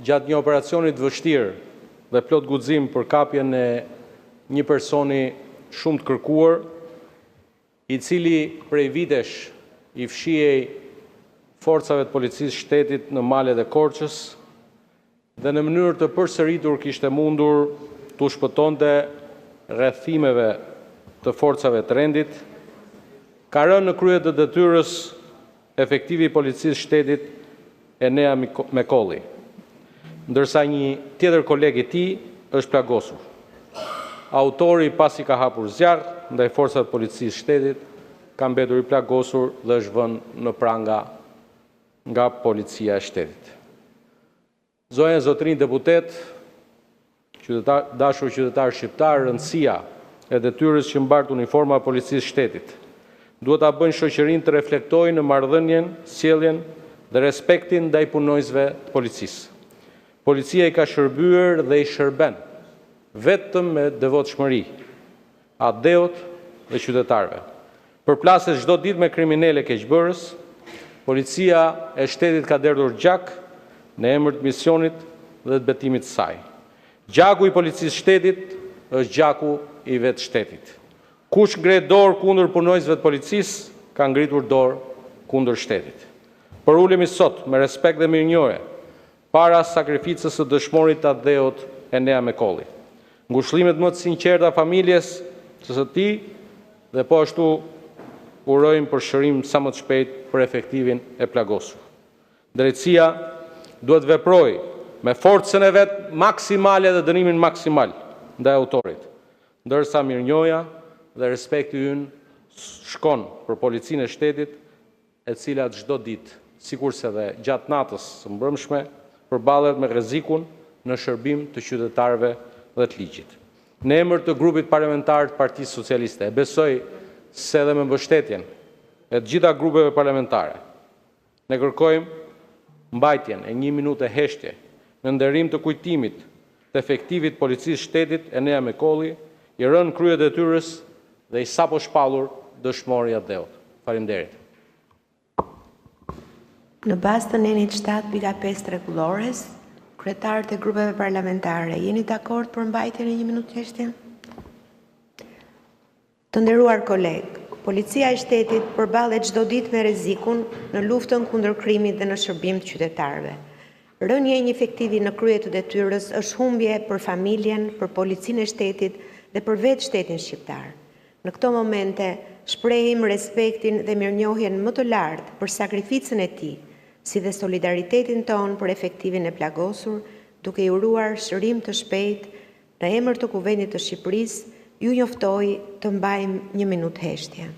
gjatë një operacionit vështirë dhe plot guxim për kapjen e një personi shumë të kërkuar, i cili prej vitesh i fshihej forcave të policisë shtetit në malet e Korçës dhe në mënyrë të përsëritur kishte mundur të shpëtonte rrethimeve të forcave të rendit, ka rënë në krye të detyrës efektivi i policisë shtetit Enea Mekolli, ndërsa një tjetër koleg i tij është plagosur. Autori pasi ka hapur zjarr ndaj forcave të policisë shtetit, ka mbetur i plagosur dhe është vënë në pranga nga policia e shtetit. Zonja Zotrin deputet, dashur qytetar shqiptar, rëndësia e detyrës që mbart uniforma e policisë shtetit duhet ta bëjnë shoqërinë të reflektojë në marrëdhënien, sjelljen dhe respektin ndaj punonjësve të policisë. Policia i ka shërbyer dhe i shërben vetëm me devotshmëri adeut dhe qytetarëve. Përplaset çdo ditë me kriminale keqbërës, policia e shtetit ka derdhur gjak në emër të misionit dhe të betimit të saj. Gjaku i policisë shtetit është gjaku i vetë shtetit. Kush ngre dorë kundër punonjësve të policisë, ka ngritur dorë kundër shtetit. Por ulemi sot me respekt dhe mirënjohje para sakrificës së dëshmorit të adeut Enea Mekolli. Ngushëllimet më të sinqerta familjes së tij dhe po ashtu urojmë përshërim sa më të shpejt për efektivin e plagosur. Drejtësia duhet veprojë me forcën e vet maksimale dhe dënimin maksimal ndaj autorit, ndërsa mirënjohja dhe respekti ynë shkon për policinë e shtetit, e cila çdo ditë, sikurse dhe gjatë natës së mbrëmshme, përballet me rrezikun në shërbim të qytetarëve dhe të ligjit. Në emër të grupit parlamentar të Partisë Socialiste, e besoj se dhe me mbështetjen e të gjitha grupeve parlamentare, ne kërkojmë mbajtjen e 1 minutë heshtje në nderim të kujtimit të efektivit policisë shtetit Enea Mekolli, i rënë krye detyrës dhe i sapo shpallur dëshmori adeut. Faleminderit. Në bazë të nenit 7.5 rregullores, kryetarët e grupeve parlamentare, jeni dakord për mbajtjen e 1 minutë heshtje? Të nderuar koleg, policia e shtetit përballet çdo ditë me rrezikun në luftën kundër krimit dhe në shërbim të qytetarëve. Rënja e një efektivi në krye të detyrës është humbje për familjen, për policinë e shtetit dhe për vetë shtetin shqiptar. Në këto momente, shprehim respektin dhe mirënjohjen më të lartë për sakrificën e tij, si dhe solidaritetin ton për efektivin e plagosur, duke i uruar shërim të shpejt në emër të Kuvendit të Shqipërisë, ju njoftoj të mbajmë 1 minutë heshtje.